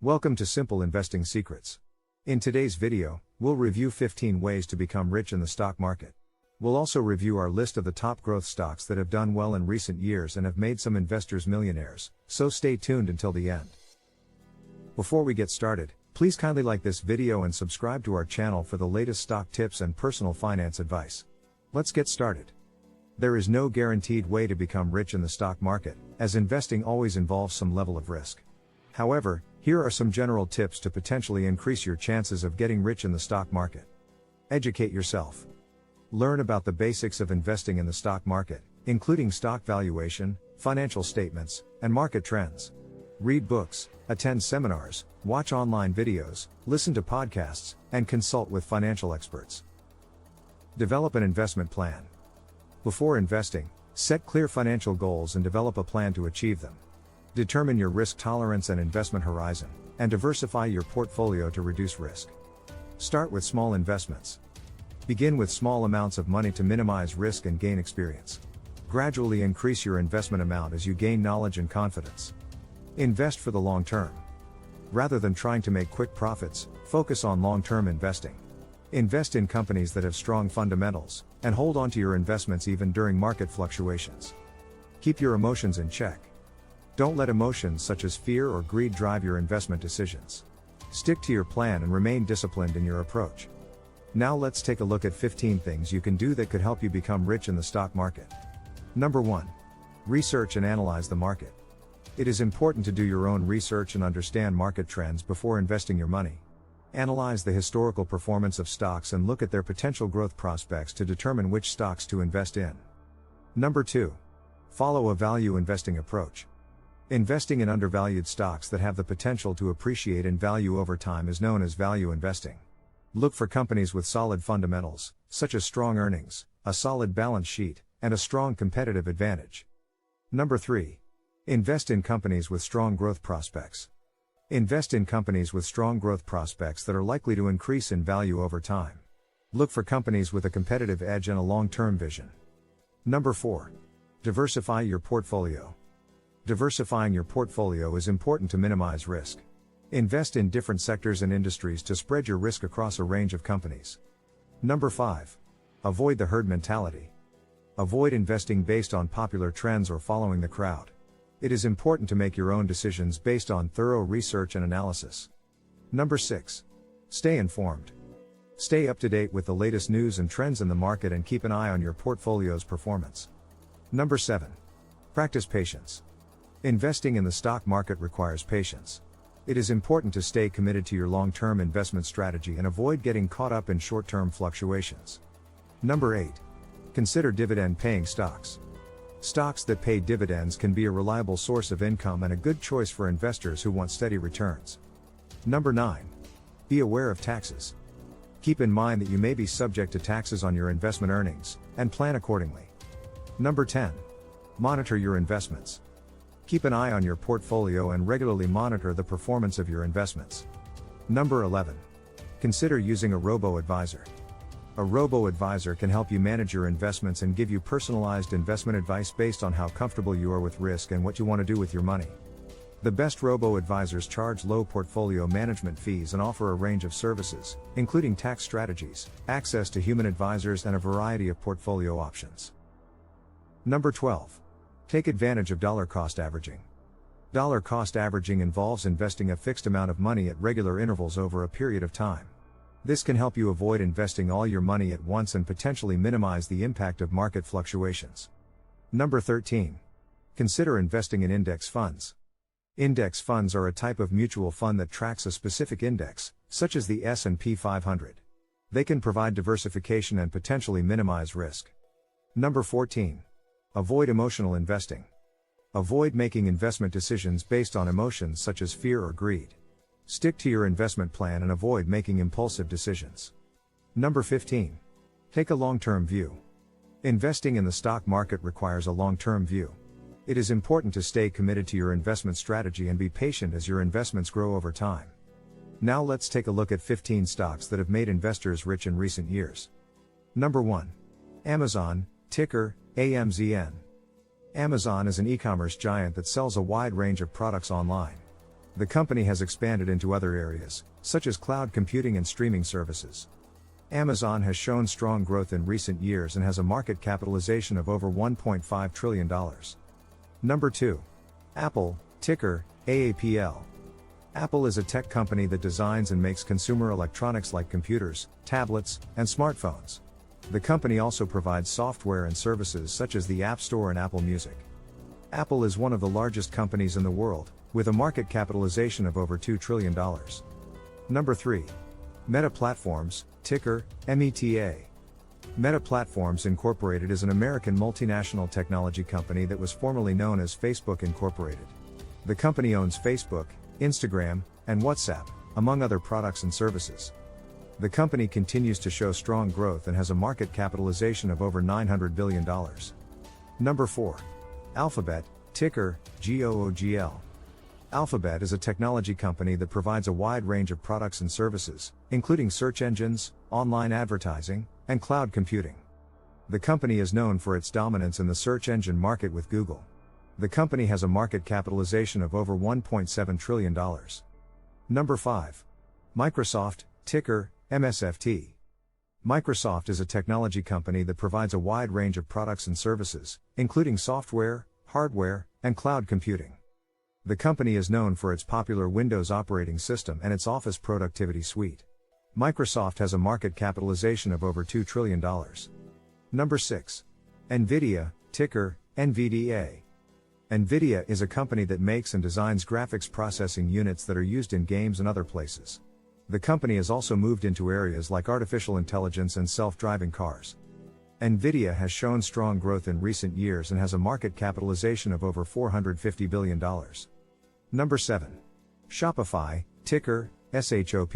Welcome to Simple Investing Secrets. In today's video, we'll review 15 ways to become rich in the stock market. We'll also review our list of the top growth stocks that have done well in recent years and have made some investors millionaires, so stay tuned until the end. Before we get started, please kindly like this video and subscribe to our channel for the latest stock tips and personal finance advice. Let's get started. There is no guaranteed way to become rich in the stock market, as investing always involves some level of risk. However, here are some general tips to potentially increase your chances of getting rich in the stock market. Educate yourself. Learn about the basics of investing in the stock market, including stock valuation, financial statements, and market trends. Read books, attend seminars, watch online videos, listen to podcasts, and consult with financial experts. Develop an investment plan. Before investing, set clear financial goals and develop a plan to achieve them. Determine your risk tolerance and investment horizon, and diversify your portfolio to reduce risk. Start with small investments. Begin with small amounts of money to minimize risk and gain experience. Gradually increase your investment amount as you gain knowledge and confidence. Invest for the long term. Rather than trying to make quick profits, focus on long-term investing. Invest in companies that have strong fundamentals, and hold on to your investments even during market fluctuations. Keep your emotions in check. Don't let emotions such as fear or greed drive your investment decisions. Stick to your plan and remain disciplined in your approach. Now let's take a look at 15 things you can do that could help you become rich in the stock market. Number 1. Research and analyze the market. It is important to do your own research and understand market trends before investing your money. Analyze the historical performance of stocks and look at their potential growth prospects to determine which stocks to invest in. Number 2. Follow a value investing approach. Investing in undervalued stocks that have the potential to appreciate in value over time is known as value investing. Look for companies with solid fundamentals, such as strong earnings, a solid balance sheet, and a strong competitive advantage. Number 3. Invest in companies with strong growth prospects. Invest in companies with strong growth prospects that are likely to increase in value over time. Look for companies with a competitive edge and a long-term vision. Number 4. Diversify your portfolio. Diversifying your portfolio is important to minimize risk. Invest in different sectors and industries to spread your risk across a range of companies. Number 5. Avoid the herd mentality. Avoid investing based on popular trends or following the crowd. It is important to make your own decisions based on thorough research and analysis. Number 6. Stay informed. Stay up to date with the latest news and trends in the market and keep an eye on your portfolio's performance. Number 7. Practice patience. Investing in the stock market requires patience. It is important to stay committed to your long-term investment strategy and avoid getting caught up in short-term fluctuations. Number 8. Consider dividend-paying stocks. Stocks that pay dividends can be a reliable source of income and a good choice for investors who want steady returns. Number 9. Be aware of taxes. Keep in mind that you may be subject to taxes on your investment earnings, and plan accordingly. Number 10. Monitor your investments. Keep an eye on your portfolio and regularly monitor the performance of your investments. Number 11. Consider using a robo-advisor. A robo-advisor can help you manage your investments and give you personalized investment advice based on how comfortable you are with risk and what you want to do with your money. The best robo-advisors charge low portfolio management fees and offer a range of services, including tax strategies, access to human advisors, and a variety of portfolio options. Number 12. Take advantage of dollar cost averaging. Dollar cost averaging involves investing a fixed amount of money at regular intervals over a period of time. This can help you avoid investing all your money at once and potentially minimize the impact of market fluctuations. Number 13. Consider investing in index funds. Index funds are a type of mutual fund that tracks a specific index, such as the S&P 500. They can provide diversification and potentially minimize risk. Number 14. Avoid emotional investing. Avoid making investment decisions based on emotions such as fear or greed. Stick to your investment plan and avoid making impulsive decisions. Number 15. Take a long-term view. Investing in the stock market requires a long-term view. It is important to stay committed to your investment strategy and be patient as your investments grow over time. Now let's take a look at 15 stocks that have made investors rich in recent years. Number 1. Amazon, ticker AMZN. Amazon is an e-commerce giant that sells a wide range of products online. The company has expanded into other areas, such as cloud computing and streaming services. Amazon has shown strong growth in recent years and has a market capitalization of over $1.5 trillion. Number 2. Apple, ticker AAPL. Apple is a tech company that designs and makes consumer electronics like computers, tablets, and smartphones. The company also provides software and services such as the App Store and Apple Music. Apple is one of the largest companies in the world, with a market capitalization of over $2 trillion. Number 3. Meta Platforms, ticker META. Meta Platforms Incorporated is an American multinational technology company that was formerly known as Facebook Incorporated. The company owns Facebook, Instagram, and WhatsApp, among other products and services. The company continues to show strong growth and has a market capitalization of over $900 billion. Number 4. Alphabet, ticker GOOGL. Alphabet is a technology company that provides a wide range of products and services, including search engines, online advertising, and cloud computing. The company is known for its dominance in the search engine market with Google. The company has a market capitalization of over $1.7 trillion. Number 5. Microsoft, ticker MSFT. Microsoft is a technology company that provides a wide range of products and services, including software, hardware, and cloud computing. The company is known for its popular Windows operating system and its Office productivity suite. Microsoft has a market capitalization of over $2 trillion. Number 6. NVIDIA, ticker NVDA. NVIDIA is a company that makes and designs graphics processing units that are used in games and other places. The company has also moved into areas like artificial intelligence and self-driving cars. NVIDIA has shown strong growth in recent years and has a market capitalization of over $450 billion. Number 7. Shopify, ticker SHOP.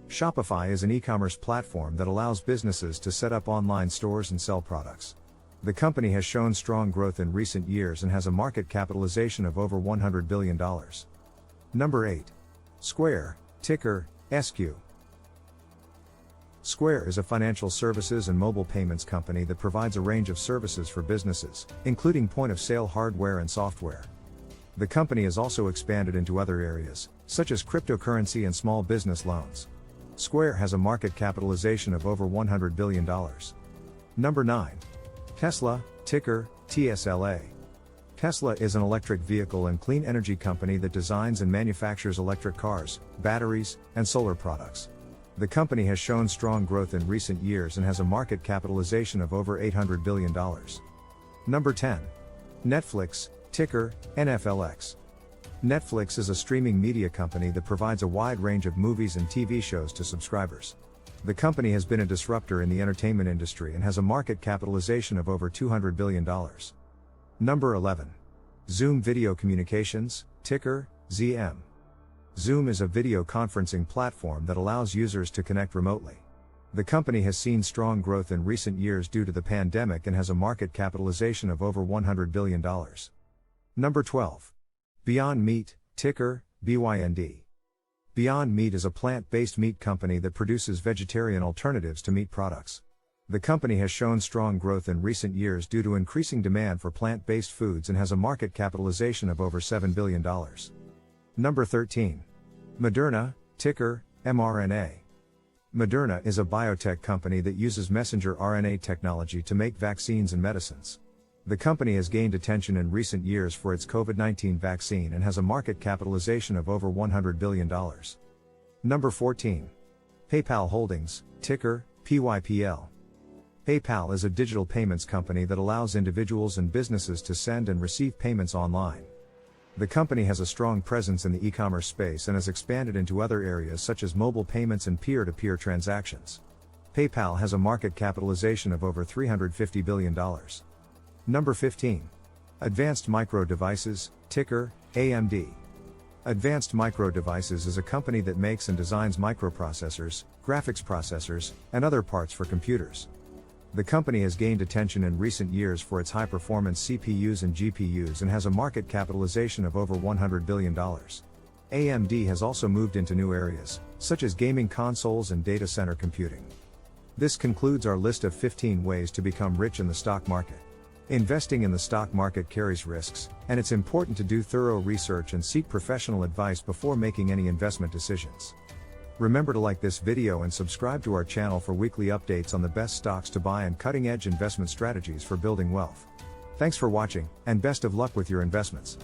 Shopify is an e-commerce platform that allows businesses to set up online stores and sell products. The company has shown strong growth in recent years and has a market capitalization of over $100 billion. Number 8. Square, ticker SQ. Square is a financial services and mobile payments company that provides a range of services for businesses, including point-of-sale hardware and software. The company has also expanded into other areas, such as cryptocurrency and small business loans. Square has a market capitalization of over $100 billion. Number 9. Tesla, ticker TSLA. Tesla is an electric vehicle and clean energy company that designs and manufactures electric cars, batteries, and solar products. The company has shown strong growth in recent years and has a market capitalization of over $800 billion. Number 10. Netflix, ticker NFLX. Netflix is a streaming media company that provides a wide range of movies and TV shows to subscribers. The company has been a disruptor in the entertainment industry and has a market capitalization of over $200 billion. Number 11. Zoom Video Communications, ticker ZM. Zoom is a video conferencing platform that allows users to connect remotely. The company has seen strong growth in recent years due to the pandemic and has a market capitalization of over $100 billion. Number 12. Beyond Meat, ticker BYND. Beyond Meat is a plant-based meat company that produces vegetarian alternatives to meat products. The company has shown strong growth in recent years due to increasing demand for plant-based foods and has a market capitalization of over $7 billion. Number 13. Moderna, ticker mRNA. Moderna is a biotech company that uses messenger RNA technology to make vaccines and medicines. The company has gained attention in recent years for its COVID-19 vaccine and has a market capitalization of over $100 billion. Number 14. PayPal Holdings, ticker PYPL. PayPal is a digital payments company that allows individuals and businesses to send and receive payments online. The company has a strong presence in the e-commerce space and has expanded into other areas such as mobile payments and peer-to-peer transactions. PayPal has a market capitalization of over $350 billion. Number 15. Advanced Micro Devices, ticker AMD. Advanced Micro Devices is a company that makes and designs microprocessors, graphics processors, and other parts for computers. The company has gained attention in recent years for its high-performance CPUs and GPUs and has a market capitalization of over $100 billion. AMD has also moved into new areas, such as gaming consoles and data center computing. This concludes our list of 15 ways to become rich in the stock market. Investing in the stock market carries risks, and it's important to do thorough research and seek professional advice before making any investment decisions. Remember to like this video and subscribe to our channel for weekly updates on the best stocks to buy and cutting-edge investment strategies for building wealth. Thanks for watching, and best of luck with your investments.